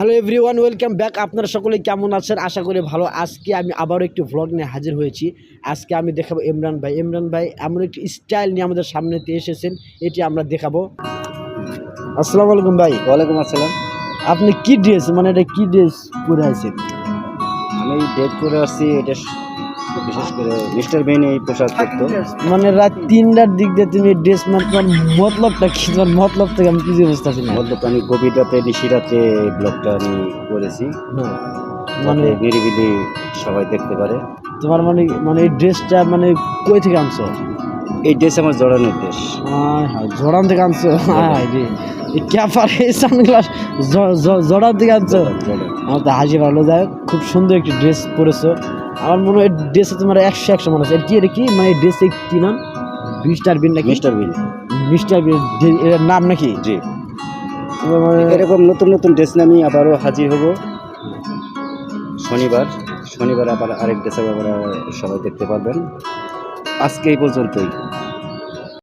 Hello everyone, welcome back. আপনারা সকলে কেমন আছেন? আশা করি ভালো। আজকে আমি আবারও একটি ভ্লগ নিয়ে হাজির হয়েছি। আজকে আমি দেখাবো ইমরান ভাই এমন একটি স্টাইল নিয়ে আমাদের সামনেতে এসেছেন, এটি আমরা দেখাবো। আসসালামু আলাইকুম ভাই। ওয়ালাইকুম আসসালাম। আপনি কি ড্রেস, মানে এটা কি ড্রেস পরে আছেন? আমি ডেট করে আসছি, এটা বিশেষ করে মিস্টার বেন এই পোশাক পরতো। মানে রাত 3টার দিক দিয়ে তুমি ড্রেস, মানে তোমার মতলবটা কি? তোমার মতলব থেকে আমি কিছু বুঝতেছি না। মতলব আমি গভীর রাতে নিশি রাতে এই ব্লগটা আমি করেছি, হ্যাঁ, মানে মানে নিরিবিলি সবাই দেখতে পারে। তোমার মানে এই ড্রেসটা মানে কই থেকে আনছো? এই ড্রেস আমার জড়ানোর ড্রেস। হ্যাঁ, জোড়ান থেকে আনছো? হ্যাঁ রে, ক্যাপারে সানগ্লাস জোড়ান থেকে আনছো? আমার তো হাসি ভালো। যায়, খুব সুন্দর একটি ড্রেস পরেছো। আমার মনে হয় ড্রেসে তোমার 100 মনে আছে। এটা কি মানে এই ড্রেসে কি নাম? মিস্টার বিন নাকি? মিস্টার বিন। মিস্টার বিন এর নাম নাকি? জি, মানে এরকম নতুন নতুন ড্রেস নিয়ে আমি আবারও হাজির হব শনিবার আবার আরেক ড্রেস আবার সবাই দেখতে পারবেন। আজকে এই পর্যন্তই।